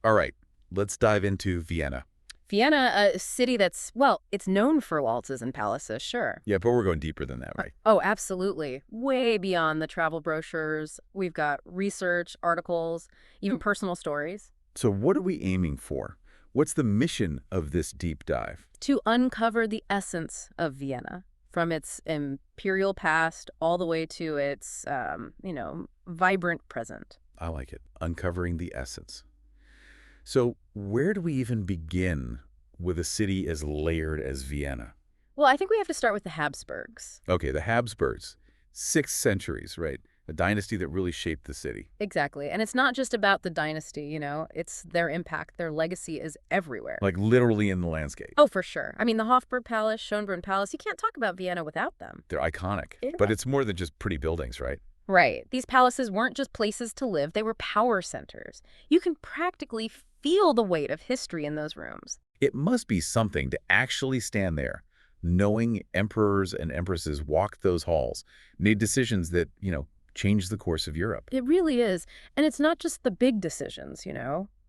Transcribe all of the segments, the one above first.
All right, let's dive into Vienna. Vienna, a city that's, well, it's known for waltzes and palaces, sure. Yeah, but we're going deeper than that, right? Oh, absolutely. Way beyond the travel brochures. We've got research, articles, even personal stories. So what are we aiming for? What's the mission of this deep dive? To uncover the essence of Vienna, from its imperial past all the way to its, vibrant present. I like it. Uncovering the essence. So where do we even begin with a city as layered as Vienna? Well, I think we have to start with the Habsburgs. Okay, the Habsburgs. 6 centuries, right? A dynasty that really shaped the city. Exactly. And it's not just about the dynasty, it's their impact. Their legacy is everywhere. Like literally in the landscape. Oh, for sure. I mean, the Hofburg Palace, Schönbrunn Palace, you can't talk about Vienna without them. They're iconic. Yeah. But it's more than just pretty buildings, right? Right. These palaces weren't just places to live, they were power centers. You can practically feel the weight of history in those rooms. It must be something to actually stand there, knowing emperors and empresses walked those halls, made decisions that, changed the course of Europe. It really is. And it's not just the big decisions,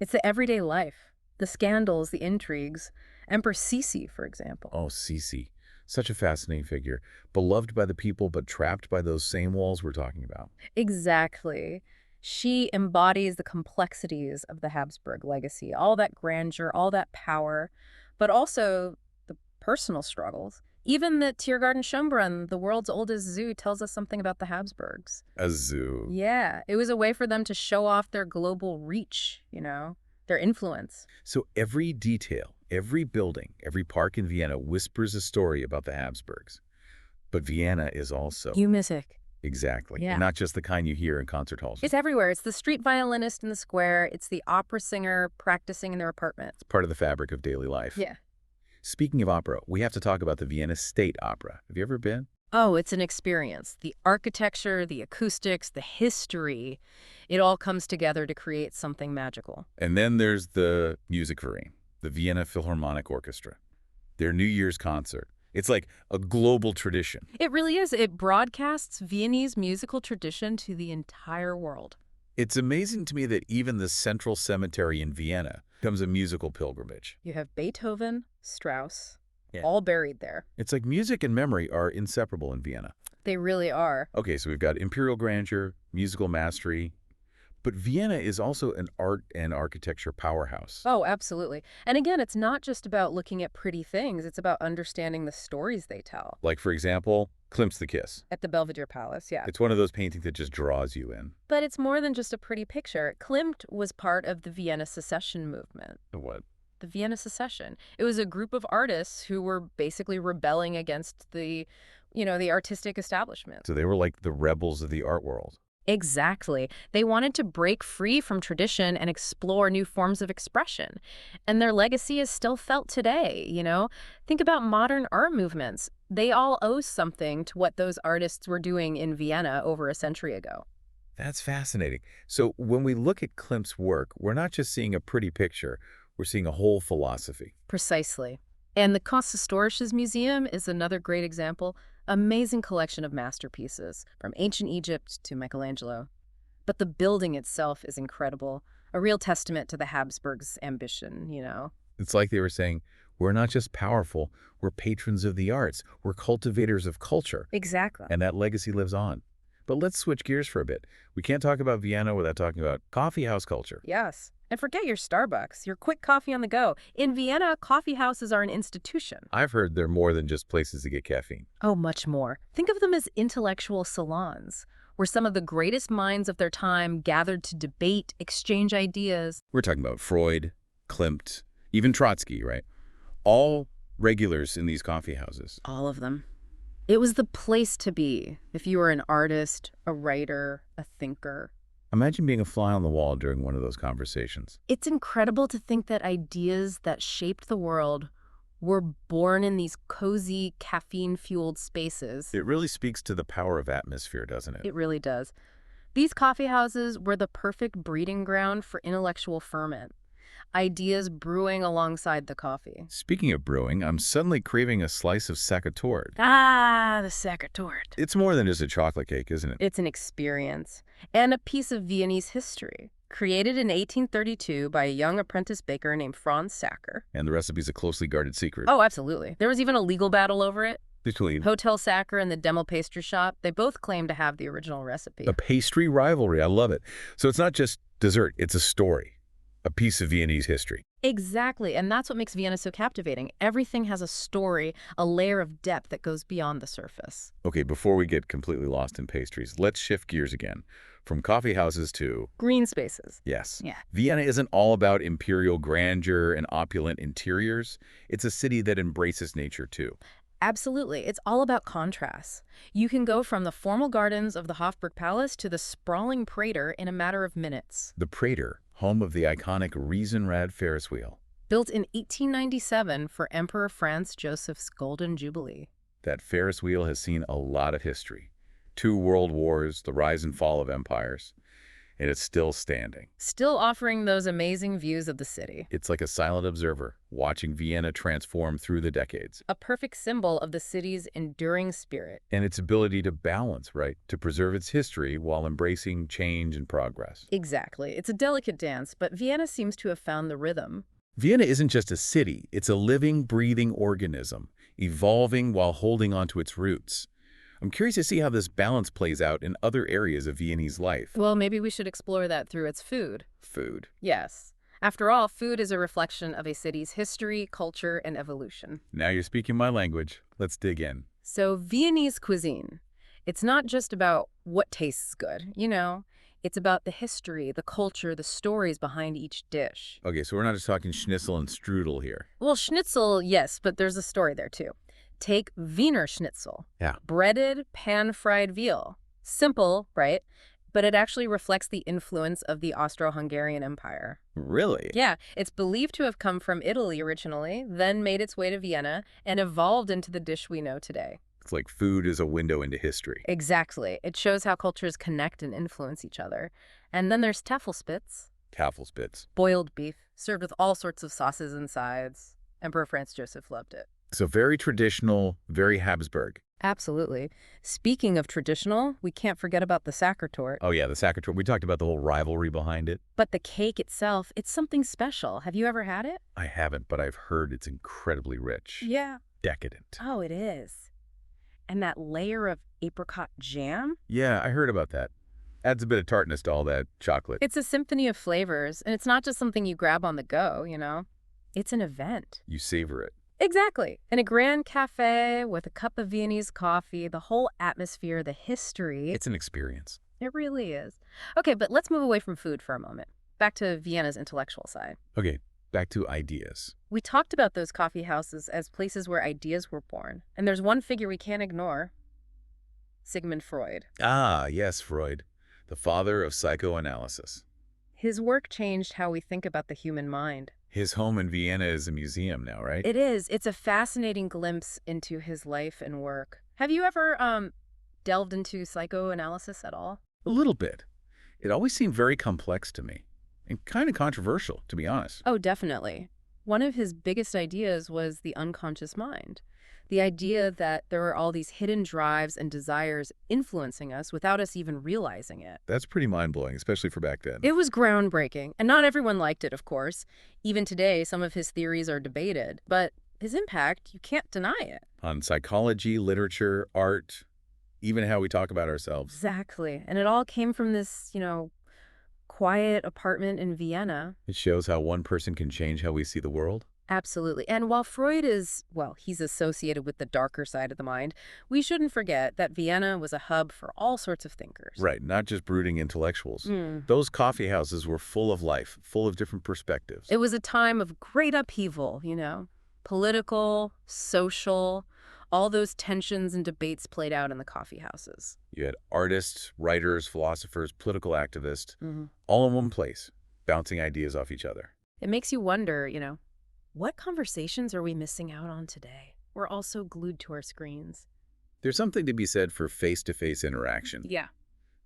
It's the everyday life, the scandals, the intrigues. Empress Sisi, for example. Oh, Sisi. Such a fascinating figure. Beloved by the people, but trapped by those same walls we're talking about. Exactly. She embodies the complexities of the Habsburg legacy, all that grandeur, all that power, but also the personal struggles. Even the Tiergarten Schönbrunn, the world's oldest zoo, tells us something about the Habsburgs. A zoo. Yeah, it was a way for them to show off their global reach, their influence. So every detail, every building, every park in Vienna whispers a story about the Habsburgs. But Vienna is also... music. Exactly. Yeah. And not just the kind you hear in concert halls. It's everywhere. It's the street violinist in the square. It's the opera singer practicing in their apartment. It's part of the fabric of daily life. Yeah. Speaking of opera, we have to talk about the Vienna State Opera. Have you ever been? Oh, it's an experience. The architecture, the acoustics, the history, it all comes together to create something magical. And then there's the music verein, the Vienna Philharmonic Orchestra. Their New Year's concert. It's like a global tradition. It really is. It broadcasts Viennese musical tradition to the entire world. It's amazing to me that even the central cemetery in Vienna becomes a musical pilgrimage. You have Beethoven, Strauss, Yeah. all buried there. It's like music and memory are inseparable in Vienna. They really are. Okay, so we've got imperial grandeur, musical mastery, but Vienna is also an art and architecture powerhouse. Oh, absolutely. And again, it's not just about looking at pretty things. It's about understanding the stories they tell. Like, for example, Klimt's The Kiss. At the Belvedere Palace, yeah. It's one of those paintings that just draws you in. But it's more than just a pretty picture. Klimt was part of the Vienna secession movement. What? The Vienna secession. It was a group of artists who were basically rebelling against the artistic establishment. So they were like the rebels of the art world. Exactly. They wanted to break free from tradition and explore new forms of expression. And their legacy is still felt today, Think about modern art movements. They all owe something to what those artists were doing in Vienna over a century ago. That's fascinating. So when we look at Klimt's work, we're not just seeing a pretty picture, we're seeing a whole philosophy. Precisely. And the Kunsthistorisches Museum is another great example. Amazing collection of masterpieces, from ancient Egypt to Michelangelo. But the building itself is incredible, a real testament to the Habsburgs' ambition, It's like they were saying, we're not just powerful, we're patrons of the arts, we're cultivators of culture. Exactly. And that legacy lives on. But let's switch gears for a bit. We can't talk about Vienna without talking about coffeehouse culture. Yes. And forget your Starbucks, your quick coffee on the go. In Vienna, coffee houses are an institution. I've heard they're more than just places to get caffeine. Oh, much more. Think of them as intellectual salons, where some of the greatest minds of their time gathered to debate, exchange ideas. We're talking about Freud, Klimt, even Trotsky, right? All regulars in these coffee houses. All of them. It was the place to be if you were an artist, a writer, a thinker. Imagine being a fly on the wall during one of those conversations. It's incredible to think that ideas that shaped the world were born in these cozy, caffeine-fueled spaces. It really speaks to the power of atmosphere, doesn't it? It really does. These coffee houses were the perfect breeding ground for intellectual ferment. Ideas brewing alongside the coffee. Speaking of brewing, I'm suddenly craving a slice of Sachertorte. Ah, the Sachertorte. It's more than just a chocolate cake, isn't it? It's an experience and a piece of Viennese history. Created in 1832 by a young apprentice baker named Franz Sacher. And the recipe's a closely guarded secret. Oh, absolutely. There was even a legal battle over it. Between Hotel Sacher and the Demo Pastry Shop, they both claim to have the original recipe. a pastry rivalry. I love it. So it's not just dessert, it's a story, a piece of Viennese history. Exactly, and that's what makes Vienna so captivating. Everything has a story, a layer of depth that goes beyond the surface. Okay, before we get completely lost in pastries, let's shift gears again. From coffee houses to, Green spaces. yes, Yeah. Vienna isn't all about imperial grandeur and opulent interiors. It's a city that embraces nature too. Absolutely. It's all about contrasts. You can go from the formal gardens of the Habsburg Palace to the sprawling Prater in a matter of minutes. The Prater, home of the iconic Riesenrad Ferris wheel. Built in 1897 for Emperor Franz Joseph's Golden Jubilee. That Ferris wheel has seen a lot of history. 2 world wars, the rise and fall of empires, and it's still standing. Still offering those amazing views of the city. It's like a silent observer, watching Vienna transform through the decades. A perfect symbol of the city's enduring spirit. And its ability to balance, right? To preserve its history while embracing change and progress. Exactly. It's a delicate dance, but Vienna seems to have found the rhythm. Vienna isn't just a city, it's a living, breathing organism, evolving while holding on to its roots. I'm curious to see how this balance plays out in other areas of Viennese life. Well, maybe we should explore that through its food. Food. Yes. After all, food is a reflection of a city's history, culture, and evolution. Now you're speaking my language. Let's dig in. So, Viennese cuisine. It's not just about what tastes good, It's about the history, the culture, the stories behind each dish. Okay, so we're not just talking schnitzel and strudel here. Well, schnitzel, yes, but there's a story there too. Take Wiener Schnitzel. Yeah. Breaded, pan-fried veal. Simple, right? But it actually reflects the influence of the Austro-Hungarian Empire. Really? Yeah, it's believed to have come from Italy originally, then made its way to Vienna, and evolved into the dish we know today. It's like food is a window into history. Exactly. It shows how cultures connect and influence each other. And then there's Tafelspitz. Tafelspitz. Boiled beef, served with all sorts of sauces and sides. Emperor Franz Joseph loved it. So very traditional, very Habsburg. Absolutely. Speaking of traditional, we can't forget about the Sachertorte. Oh yeah, the Sachertorte. We talked about the whole rivalry behind it. But the cake itself, it's something special. Have you ever had it? I haven't, but I've heard it's incredibly rich. Yeah. Decadent. Oh, it is. And that layer of apricot jam? Yeah, I heard about that. Adds a bit of tartness to all that chocolate. It's a symphony of flavors, and it's not just something you grab on the go, It's an event. You savor it. Exactly. In a grand cafe with a cup of Viennese coffee, the whole atmosphere, the history. It's an experience. It really is. Okay, but let's move away from food for a moment. Back to Vienna's intellectual side. Okay, back to ideas. We talked about those coffee houses as places where ideas were born. And there's one figure we can't ignore. Sigmund Freud. Ah, yes, Freud, the father of psychoanalysis. His work changed how we think about the human mind. His home in Vienna is a museum now, right? It is. It's a fascinating glimpse into his life and work. Have you ever delved into psychoanalysis at all? A little bit. It always seemed very complex to me, and kind of controversial, to be honest. Oh, definitely. One of his biggest ideas was the unconscious mind. The idea that there are all these hidden drives and desires influencing us without us even realizing it. That's pretty mind-blowing, especially for back then. It was groundbreaking, and not everyone liked it, of course. Even today, some of his theories are debated, but his impact, you can't deny it. On psychology, literature, art, even how we talk about ourselves. Exactly. And it all came from this, quiet apartment in Vienna. It shows how one person can change how we see the world. Absolutely. And while Freud he's associated with the darker side of the mind, we shouldn't forget that Vienna was a hub for all sorts of thinkers. Right, not just brooding intellectuals. Those coffee houses were full of life, full of different perspectives. It was a time of great upheaval, political, social, all those tensions and debates played out in the coffee houses. You had artists, writers, philosophers, political activists, all in one place, bouncing ideas off each other. It makes you wonder, what conversations are we missing out on today? We're all so glued to our screens. There's something to be said for face-to-face interaction. Yeah.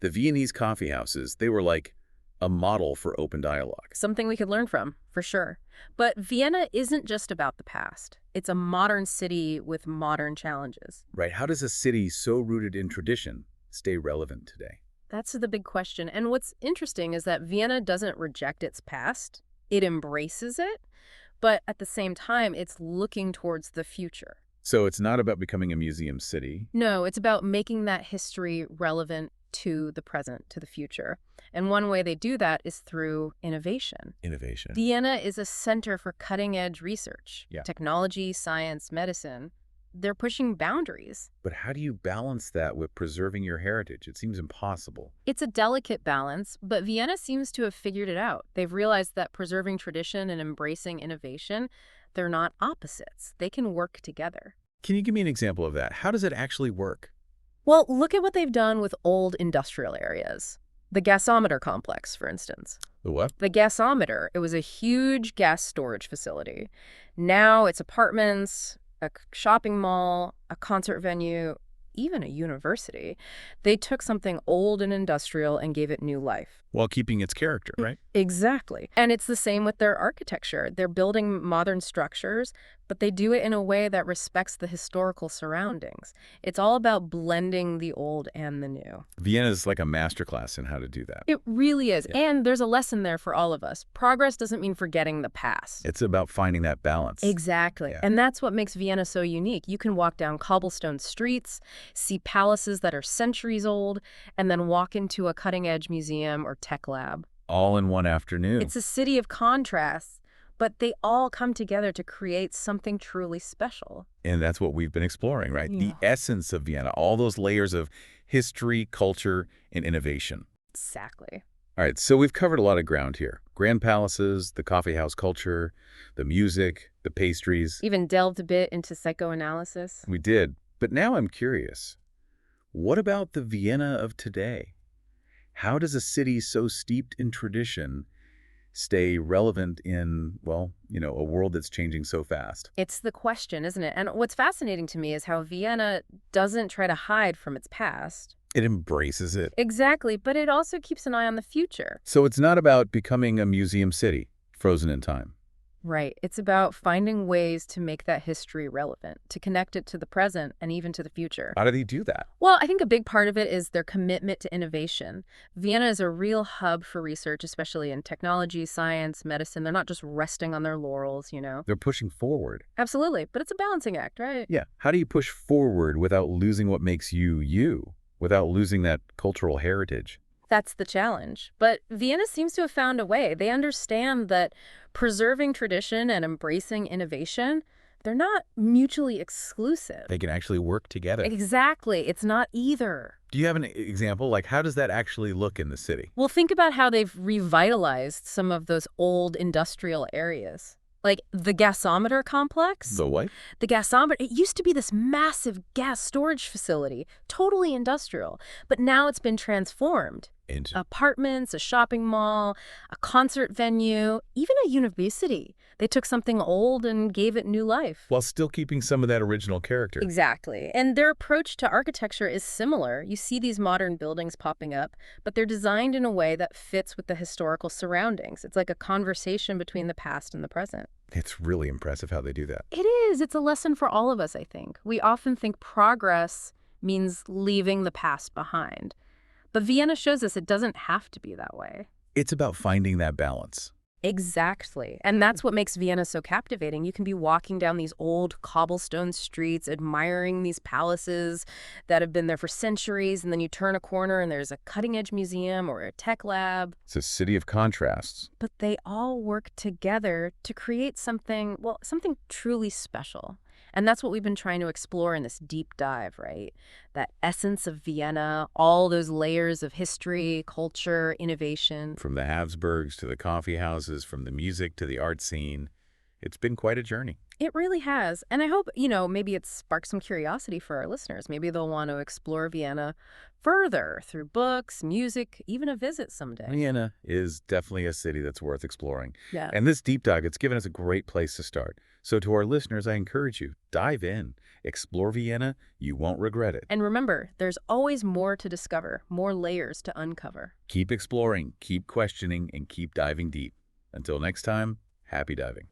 The Viennese coffee houses, they were like a model for open dialogue. Something we could learn from, for sure. But Vienna isn't just about the past. It's a modern city with modern challenges. Right, how does a city so rooted in tradition stay relevant today? That's the big question. And what's interesting is that Vienna doesn't reject its past. It embraces it, but at the same time, it's looking towards the future. So it's not about becoming a museum city. No, it's about making that history relevant to the present, to the future. And one way they do that is through innovation. Innovation. Vienna is a center for cutting-edge research, Yeah. technology, science, medicine. They're pushing boundaries. But how do you balance that with preserving your heritage? It seems impossible. It's a delicate balance, but Vienna seems to have figured it out. They've realized that preserving tradition and embracing innovation, they're not opposites. They can work together. Can you give me an example of that? How does it actually work? Well, look at what they've done with old industrial areas. The gasometer complex, for instance. The what? The gasometer, it was a huge gas storage facility. Now it's apartments, a shopping mall, a concert venue, even a university. They took something old and industrial and gave it new life. While keeping its character, right? Exactly. And it's the same with their architecture. They're building modern structures, but they do it in a way that respects the historical surroundings. It's all about blending the old and the new. Vienna is like a masterclass in how to do that. It really is. Yeah. And there's a lesson there for all of us. Progress doesn't mean forgetting the past. It's about finding that balance. Exactly. Yeah. And that's what makes Vienna so unique. You can walk down cobblestone streets, see palaces that are centuries old, and then walk into a cutting-edge museum or tech lab. All in one afternoon. It's a city of contrasts, but they all come together to create something truly special. And that's what we've been exploring, right? Yeah. The essence of Vienna, all those layers of history, culture, and innovation. Exactly. All right, so we've covered a lot of ground here. Grand palaces, the coffeehouse culture, the music, the pastries. Even delved a bit into psychoanalysis. We did. But now I'm curious. What about the Vienna of today? How does a city so steeped in tradition stay relevant in, well, a world that's changing so fast? It's the question, isn't it? And what's fascinating to me is how Vienna doesn't try to hide from its past. It embraces it. Exactly, but it also keeps an eye on the future. So it's not about becoming a museum city, frozen in time. Right. It's about finding ways to make that history relevant, to connect it to the present and even to the future. How do they do that? Well, I think a big part of it is their commitment to innovation. Vienna is a real hub for research, especially in technology, science, medicine. They're not just resting on their laurels, They're pushing forward. Absolutely. But it's a balancing act, right? Yeah. How do you push forward without losing what makes you you, without losing that cultural heritage? That's the challenge. But Vienna seems to have found a way. They understand that preserving tradition and embracing innovation, they're not mutually exclusive. They can actually work together. Exactly. It's not either. Do you have an example? Like, how does that actually look in the city? Well, think about how they've revitalized some of those old industrial areas. Like the gasometer complex. The what? The gasometer, it used to be this massive gas storage facility, totally industrial, but now it's been transformed. Apartments, a shopping mall, a concert venue, even a university. They took something old and gave it new life. While still keeping some of that original character. Exactly. And their approach to architecture is similar. You see these modern buildings popping up, but they're designed in a way that fits with the historical surroundings. It's like a conversation between the past and the present. It's really impressive how they do that. It is. It's a lesson for all of us, I think. We often think progress means leaving the past behind. But Vienna shows us it doesn't have to be that way. It's about finding that balance. Exactly. And that's what makes Vienna so captivating. You can be walking down these old cobblestone streets, admiring these palaces that have been there for centuries, and then you turn a corner and there's a cutting-edge museum or a tech lab. It's a city of contrasts. But they all work together to create something truly special. And that's what we've been trying to explore in this deep dive, right? That essence of Vienna, all those layers of history, culture, innovation. From the Habsburgs to the coffeehouses, from the music to the art scene. It's been quite a journey. It really has. And I hope, maybe it sparks some curiosity for our listeners. Maybe they'll want to explore Vienna further through books, music, even a visit someday. Vienna is definitely a city that's worth exploring. Yeah. And this deep dive, it's given us a great place to start. So to our listeners, I encourage you, dive in, explore Vienna. You won't regret it. And remember, there's always more to discover, more layers to uncover. Keep exploring, keep questioning, and keep diving deep. Until next time, happy diving.